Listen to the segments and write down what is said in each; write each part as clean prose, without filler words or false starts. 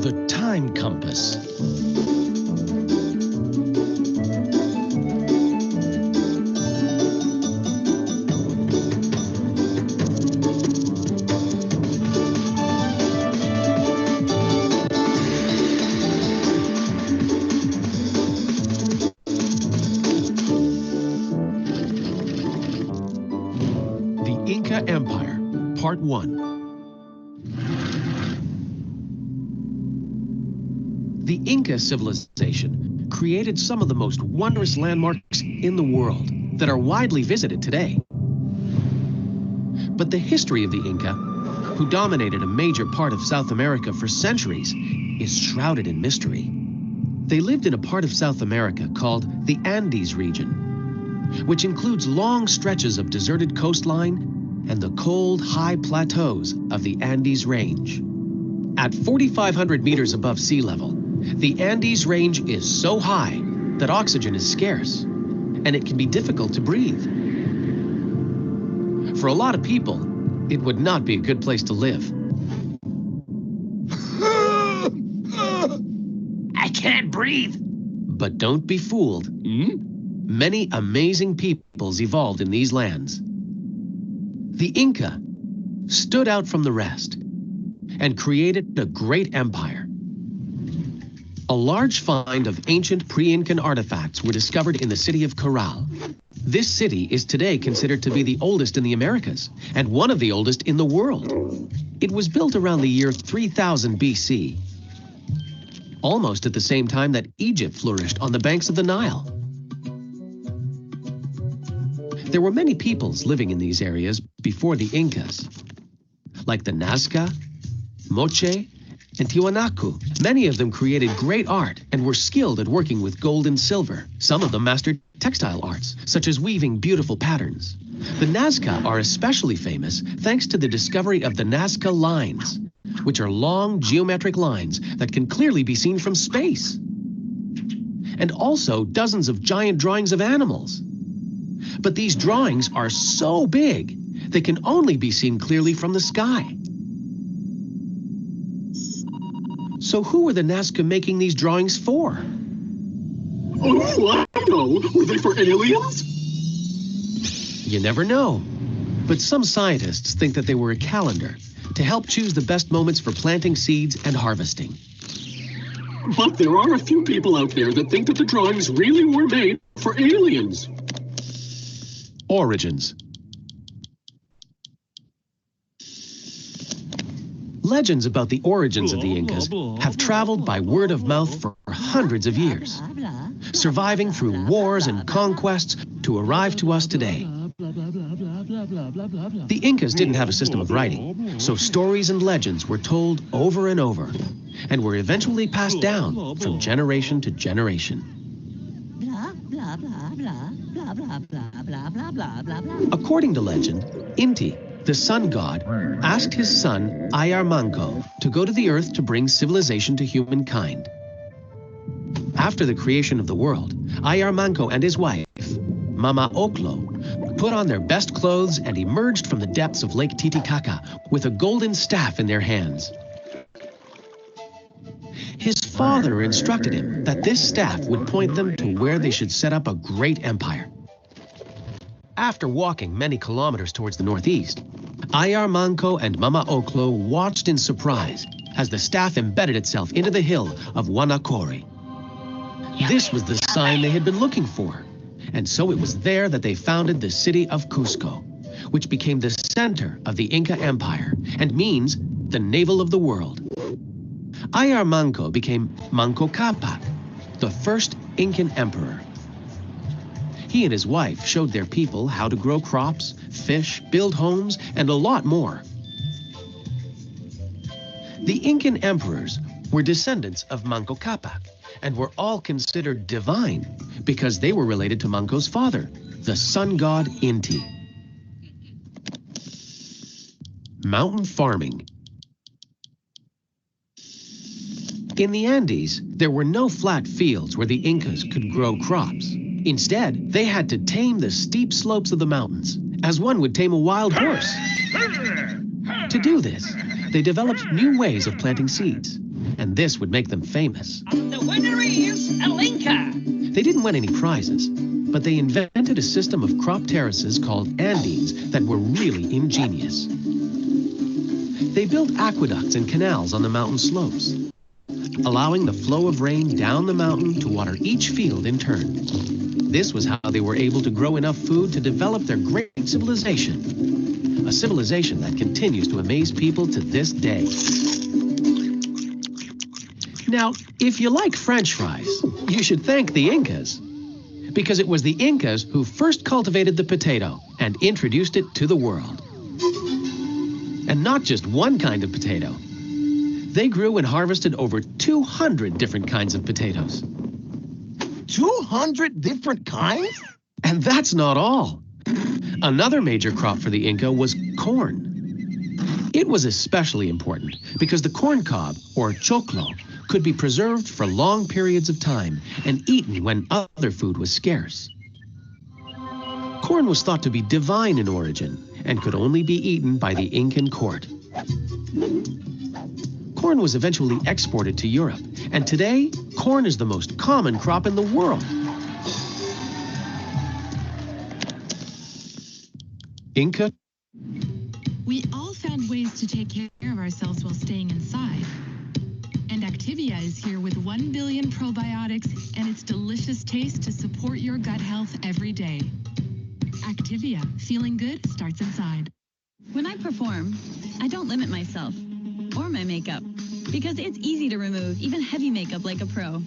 The time compass. The Inca Empire, Part 1. The Inca civilization created some of the most wondrous landmarks in the world that are widely visited today. But the history of the Inca, who dominated a major part of South America for centuries, is shrouded in mystery. They lived in a part of South America called the Andes region, which includes long stretches of deserted coastline and the cold, high plateaus of the Andes Range. At 4,500 meters above sea level, the Andes Range is so high that oxygen is scarce, and it can be difficult to breathe. For a lot of people, it would not be a good place to live. I can't breathe. But don't be fooled. Many amazing peoples evolved in these lands. The Inca stood out from the rest and created a great empire. A large find of ancient pre-Incan artifacts were discovered in the city of Caral. This city is today considered to be the oldest in the Americas and one of the oldest in the world. It was built around the year 3000 BC, almost at the same time that Egypt flourished on the banks of the Nile. There were many peoples living in these areas before the Incas, like the Nazca, Moche, and Tiwanaku. Many of them created great art and were skilled at working with gold and silver. Some of them mastered textile arts, such as weaving beautiful patterns. The Nazca are especially famous thanks to the discovery of the Nazca lines, which are long geometric lines that can clearly be seen from space. And also dozens of giant drawings of animals. But these drawings are so big, they can only be seen clearly from the sky. So who were the Nazca making these drawings for? Oh, I know. Were they for aliens? You never know. But some scientists think that they were a calendar to help choose the best moments for planting seeds and harvesting. But there are a few people out there that think that the drawings really were made for aliens. Origins. Legends about the origins of the Incas have traveled by word of mouth for hundreds of years, surviving through wars and conquests to arrive to us today. The Incas didn't have a system of writing, so stories and legends were told over and over, and were eventually passed down from generation to generation. According to legend, Inti, the sun god, asked his son Ayar Manco to go to the earth to bring civilization to humankind. After the creation of the world, Ayar Manco and his wife, Mama Oclo, put on their best clothes and emerged from the depths of Lake Titicaca with a golden staff in their hands. His father instructed him that this staff would point them to where they should set up a great empire. After walking many kilometers towards the northeast, Ayar Manco and Mama Oclo watched in surprise as the staff embedded itself into the hill of Huanacori. This was the sign they had been looking for, and so it was there that they founded the city of Cusco, which became the center of the Inca Empire and means the navel of the world. Ayar Manco became Manco Capac, the first Incan emperor. He and his wife showed their people how to grow crops, fish, build homes, and a lot more. The Incan emperors were descendants of Manco Capac and were all considered divine because they were related to Manco's father, the sun god Inti. Mountain farming. In the Andes, there were no flat fields where the Incas could grow crops. Instead, they had to tame the steep slopes of the mountains, as one would tame a wild horse. To do this, they developed new ways of planting seeds and this would make them famous. And the winner is El Inca. They didn't win any prizes, but they invented a system of crop terraces called Andines that were really ingenious. They built aqueducts and canals on the mountain slopes, allowing the flow of rain down the mountain to water each field in turn. This was how they were able to grow enough food to develop their great civilization, a civilization that continues to amaze people to this day. Now, if you like French fries, you should thank the Incas, because it was the Incas who first cultivated the potato and introduced it to the world. And not just one kind of potato. They grew and harvested over 200 different kinds of potatoes. 200 different kinds? And that's not all. Another major crop for the Inca was corn. It was especially important because the corn cob, or choclo, could be preserved for long periods of time and eaten when other food was scarce. Corn was thought to be divine in origin and could only be eaten by the Incan court. Corn was eventually exported to Europe, and today, corn is the most common crop in the world. Inca. We all found ways to take care of ourselves while staying inside. And Activia is here with 1 billion probiotics and its delicious taste to support your gut health every day. Activia, feeling good starts inside. When I perform, I don't limit myself or my makeup because it's easy to remove even heavy makeup like a pro.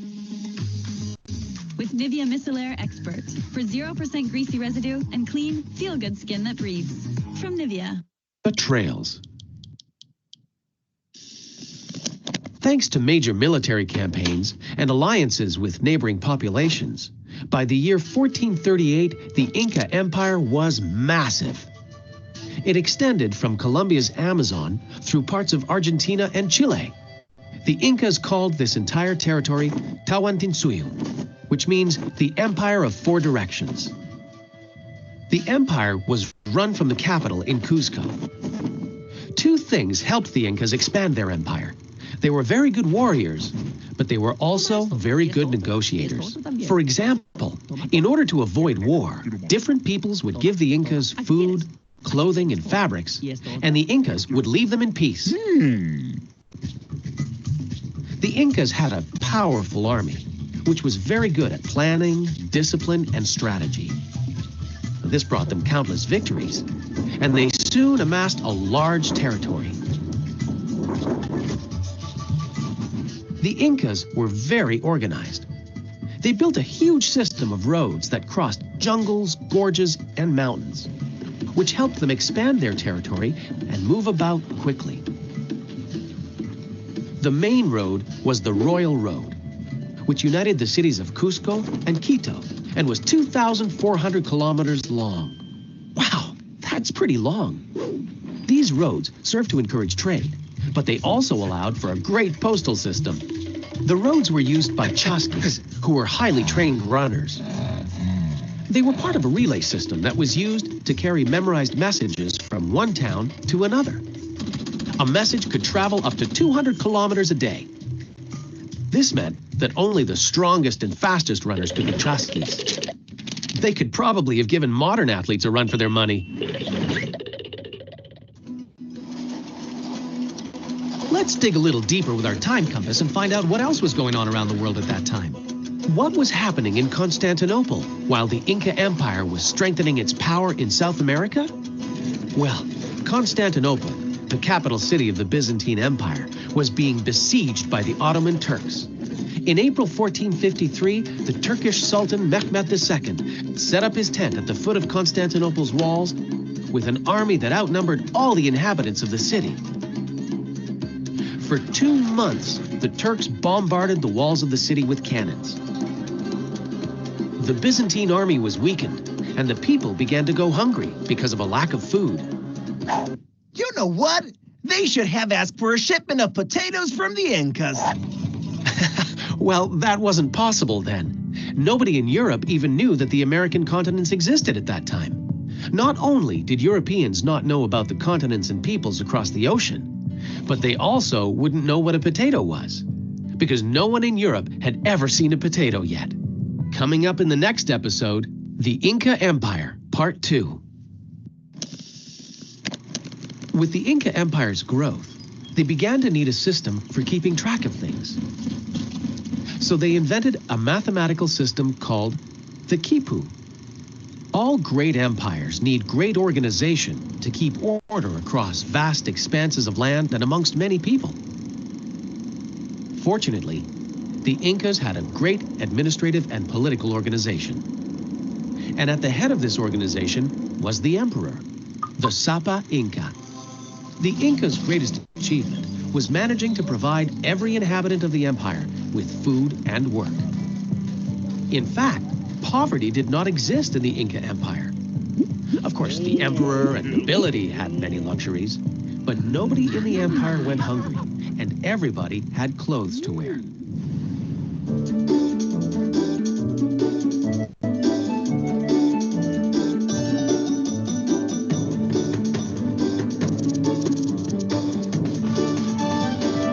With Nivea Micellar Expert for 0% greasy residue and clean, feel-good skin that breathes. From Nivea. The trails. Thanks to major military campaigns and alliances with neighboring populations, by the year 1438, the Inca Empire was massive. It extended from Colombia's Amazon through parts of Argentina and Chile. The Incas called this entire territory Tawantinsuyu, which means the Empire of Four Directions. The empire was run from the capital in Cuzco. Two things helped the Incas expand their empire. They were very good warriors, but they were also very good negotiators. For example, in order to avoid war, different peoples would give the Incas food, clothing, and fabrics, and the Incas would leave them in peace. The Incas had a powerful army, which was very good at planning, discipline, and strategy. This brought them countless victories, and they soon amassed a large territory. The Incas were very organized. They built a huge system of roads that crossed jungles, gorges, and mountains, which helped them expand their territory and move about quickly. The main road was the Royal Road, which united the cities of Cusco and Quito and was 2,400 kilometers long. Wow, that's pretty long. These roads served to encourage trade, but they also allowed for a great postal system. The roads were used by chasquis, who were highly trained runners. They were part of a relay system that was used to carry memorized messages from one town to another. A message could travel up to 200 kilometers a day. This meant that only the strongest and fastest runners could be chasquis. They could probably have given modern athletes a run for their money. Let's dig a little deeper with our time compass and find out what else was going on around the world at that time. What was happening in Constantinople while the Inca Empire was strengthening its power in South America? Well, Constantinople, the capital city of the Byzantine Empire, was being besieged by the Ottoman Turks. In April 1453, the Turkish Sultan Mehmed II set up his tent at the foot of Constantinople's walls with an army that outnumbered all the inhabitants of the city. For 2 months, the Turks bombarded the walls of the city with cannons. The Byzantine army was weakened, and the people began to go hungry because of a lack of food. You know what? They should have asked for a shipment of potatoes from the Incas. Well, that wasn't possible then. Nobody in Europe even knew that the American continents existed at that time. Not only did Europeans not know about the continents and peoples across the ocean, but they also wouldn't know what a potato was. because no one in Europe had ever seen a potato yet. Coming up in the next episode, the Inca Empire, Part 2. With the Inca Empire's growth, they began to need a system for keeping track of things. So they invented a mathematical system called the Quipu. All great empires need great organization to keep order across vast expanses of land and amongst many people. Fortunately, the Incas had a great administrative and political organization. And at the head of this organization was the emperor, the Sapa Inca. The Incas' greatest achievement was managing to provide every inhabitant of the empire with food and work. In fact, poverty did not exist in the Inca Empire. Of course, the emperor and nobility had many luxuries, but nobody in the empire went hungry, and everybody had clothes to wear.